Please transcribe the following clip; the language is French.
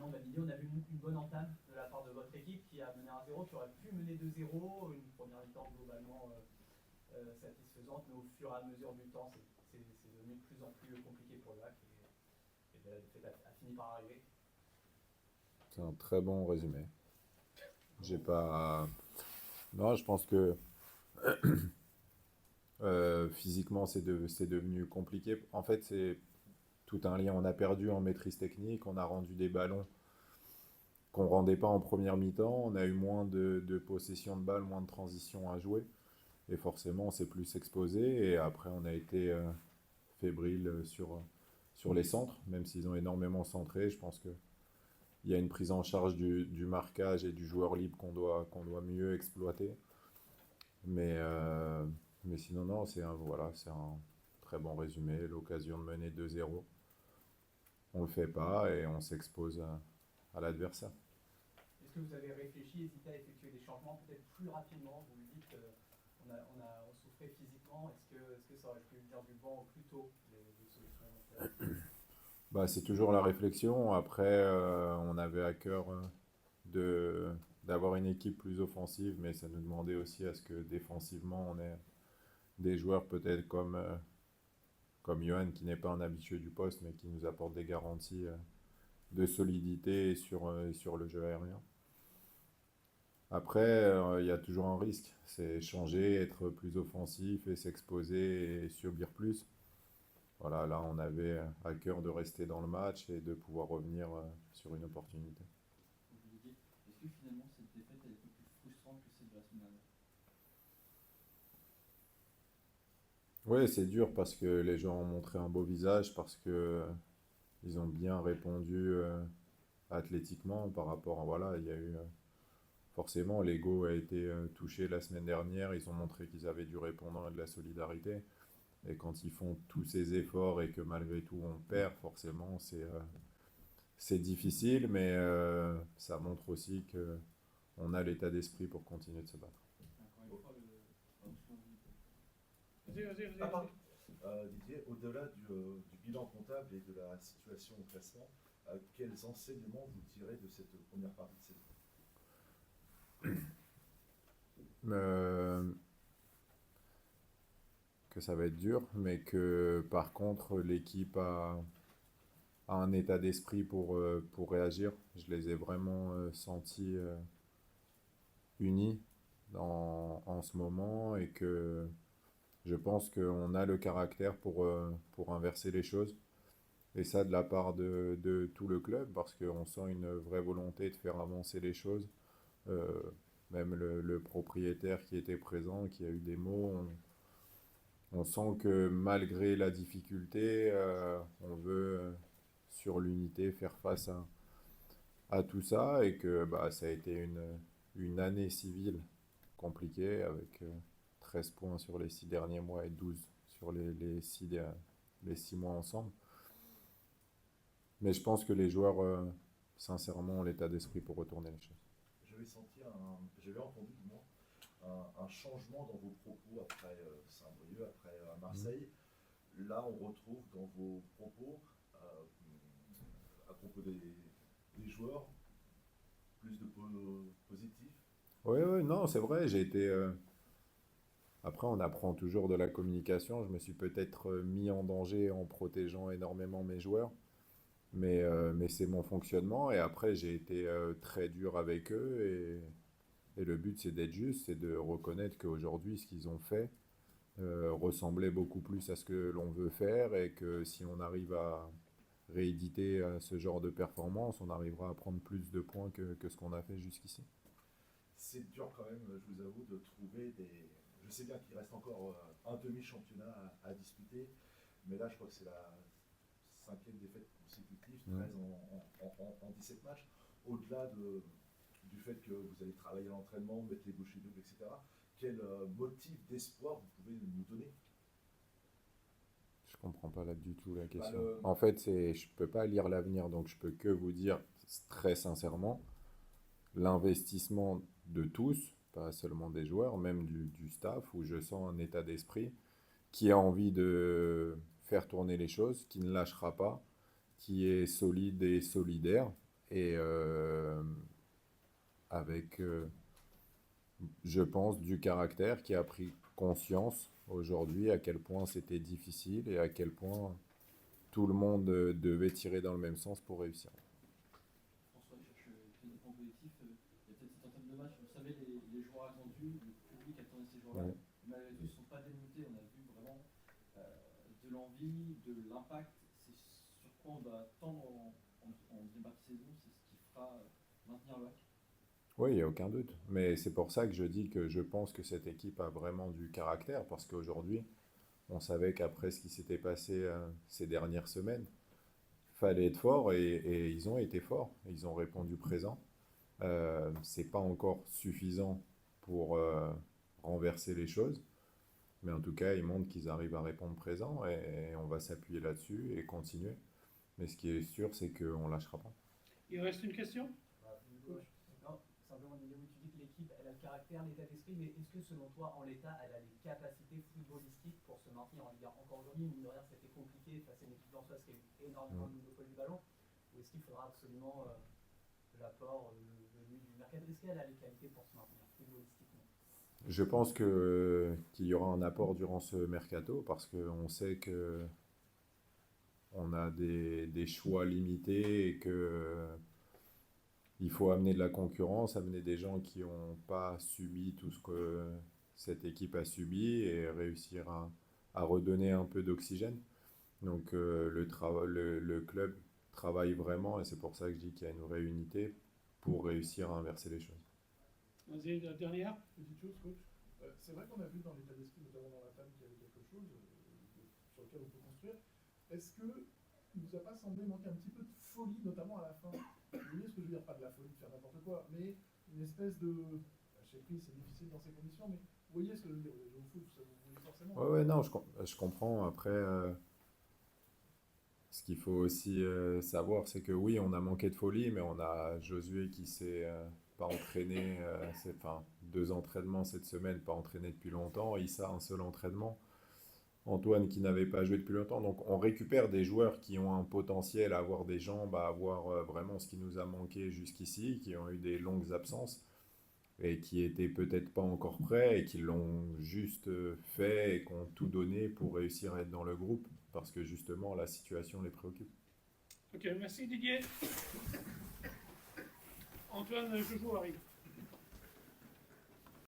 Sinon, Midi, on a vu une bonne entame de la part de votre équipe qui a mené 1-0, qui aurait pu mener 2-0, une première mi-temps globalement satisfaisante, mais au fur et à mesure du temps, c'est devenu de plus en plus compliqué pour le LAC et la défaite a fini par arriver. C'est un très bon résumé. J'ai pas. Non, je pense que physiquement, c'est devenu compliqué. En fait, c'est tout un lien. On a perdu en maîtrise technique, on a rendu des ballons qu'on rendait pas en première mi-temps, on a eu moins de possession de balles, moins de transition à jouer. Et forcément, on s'est plus exposé. Et après, on a été fébrile sur les centres, même s'ils ont énormément centré. Je pense qu'il y a une prise en charge du marquage et du joueur libre qu'on doit mieux exploiter. Mais, euh, mais sinon, non, c'est un très bon résumé. L'occasion de mener 2-0. On ne le fait pas et on s'expose à l'adversaire. Est-ce que vous avez réfléchi, hésité à effectuer des changements peut-être plus rapidement? Vous me dites on souffrait physiquement. Est-ce que ça aurait pu venir du banc plus tôt, des solutions? Bah, c'est toujours la réflexion. Après, on avait à cœur de, d'avoir une équipe plus offensive, mais ça nous demandait aussi à ce que défensivement, on ait des joueurs peut-être comme Johan, qui n'est pas un habitué du poste, mais qui nous apporte des garanties de solidité sur le jeu aérien. Après, il y a toujours un risque, c'est changer, être plus offensif et s'exposer et subir plus. Voilà, là, on avait à cœur de rester dans le match et de pouvoir revenir sur une opportunité. Est-ce que finalement cette défaite elle était plus frustrante que celle de la semaine dernière? Oui, c'est dur parce que les gens ont montré un beau visage, parce que ils ont bien répondu athlétiquement par rapport à, voilà, il y a eu forcément l'ego a été touché la semaine dernière, ils ont montré qu'ils avaient du répondant et de la solidarité. Et quand ils font tous ces efforts et que malgré tout on perd, forcément c'est difficile, mais ça montre aussi que on a l'état d'esprit pour continuer de se battre. Encore une fois, Ah, pardon. Didier, au-delà du bilan comptable et de la situation au classement, quels enseignements vous tirez de cette première partie de saison? Euh, que ça va être dur, mais que par contre l'équipe a un état d'esprit pour réagir. Je les ai vraiment sentis unis en ce moment et que je pense qu'on a le caractère pour inverser les choses. Et ça de la part de tout le club, parce qu'on sent une vraie volonté de faire avancer les choses. Euh, Même le propriétaire qui était présent, qui a eu des mots, on sent que malgré la difficulté, on veut, sur l'unité, faire face à tout ça et que bah, ça a été une année civile compliquée avec 13 points sur les 6 derniers mois et 12 sur les 6 mois ensemble. Mais je pense que les joueurs, sincèrement, ont l'état d'esprit pour retourner les choses. J'avais entendu du moins un changement dans vos propos après Saint-Brieuc, après Marseille. Là, on retrouve dans vos propos, à propos des joueurs, plus de positif. Oui, oui, non, c'est vrai, j'ai été. Après, on apprend toujours de la communication. Je me suis peut-être mis en danger en protégeant énormément mes joueurs. Mais c'est mon fonctionnement. Et après, j'ai été très dur avec eux. Et le but, c'est d'être juste, c'est de reconnaître qu'aujourd'hui, ce qu'ils ont fait ressemblait beaucoup plus à ce que l'on veut faire. Et que si on arrive à rééditer ce genre de performance, on arrivera à prendre plus de points que ce qu'on a fait jusqu'ici. C'est dur quand même, je vous avoue, de trouver des. Je sais bien qu'il reste encore un demi-championnat à disputer, mais là, je crois que c'est la cinquième défaite consécutive, 13 en 17 matchs. Au-delà du fait que vous allez travailler à l'entraînement, mettre les bouchées doubles, etc., quel motif d'espoir vous pouvez nous donner? Je comprends pas là du tout la Bah, question. En fait, je peux pas lire l'avenir, donc je peux que vous dire très sincèrement, l'investissement de tous, pas seulement des joueurs, même du staff, où je sens un état d'esprit qui a envie de faire tourner les choses, qui ne lâchera pas, qui est solide et solidaire. et avec, je pense, du caractère qui a pris conscience aujourd'hui à quel point c'était difficile et à quel point tout le monde devait tirer dans le même sens pour réussir. François cherche des points positifs. Il y a peut-être cette entame de match. Vous savez, les joueurs attendus, le public attendait ces joueurs-là. Ouais. Malgré tout, ils ne sont pas démontés. On a vu vraiment de l'envie, de l'impact. C'est sur quoi on doit tendre en deuxième partie de saison. C'est ce qui fera maintenir le hack. Oui, il n'y a aucun doute. Mais c'est pour ça que je dis que je pense que cette équipe a vraiment du caractère, parce qu'aujourd'hui, on savait qu'après ce qui s'était passé ces dernières semaines, fallait être fort et ils ont été forts. Ils ont répondu présent. C'est pas encore suffisant pour renverser les choses, mais en tout cas, ils montrent qu'ils arrivent à répondre présent et on va s'appuyer là-dessus et continuer. Mais ce qui est sûr, c'est qu'on lâchera pas. Il reste une question? Non, simplement, Didier, tu dis que l'équipe, elle a le caractère, l'état d'esprit, mais est-ce que selon toi, en l'état, elle a les capacités footballistiques pour se maintenir en Ligue 1? Encore aujourd'hui, mine de rien, c'était compliqué face à une équipe d'Ansoise qui a eu énormément de monopole du ballon. Ou est-ce qu'il faudra absolument l'apport venu du mercato? Est-ce qu'elle a les qualités pour se maintenir footballistiquement? Je pense qu'il y aura un apport durant ce mercato parce qu'on sait que on a des choix limités et que il faut amener de la concurrence, amener des gens qui n'ont pas subi tout ce que cette équipe a subi et réussir à redonner un peu d'oxygène. Donc le club travaille vraiment et c'est pour ça que je dis qu'il y a une vraie unité pour réussir à inverser les choses. Vas-y, la dernière. Petite chose, coach. C'est vrai qu'on a vu dans l'état d'esprit, notamment dans la table, qu'il y avait quelque chose sur lequel on peut construire. Est-ce que il vous a pas semblé manquer un petit peu de folie, notamment à la fin? Vous voyez ce que je veux dire? Pas de la folie de faire n'importe quoi, mais une espèce de... Je sais pris, c'est difficile dans ces conditions, mais vous voyez ce que je veux dire? Vous jouez au foot, ça vous voyez forcément. Ouais, non, je comprends. Après, ce qu'il faut aussi savoir, c'est que oui, on a manqué de folie, mais on a Josué qui s'est pas entraîné, enfin 2 entraînements cette semaine, pas entraîné depuis longtemps. Issa, un seul entraînement. Antoine qui n'avait pas joué depuis longtemps. Donc on récupère des joueurs qui ont un potentiel à avoir des jambes, à avoir vraiment ce qui nous a manqué jusqu'ici, qui ont eu des longues absences et qui étaient peut-être pas encore prêts et qui l'ont juste fait et qui ont tout donné pour réussir à être dans le groupe parce que justement la situation les préoccupe. Ok, merci Didier. Antoine Joujou arrive.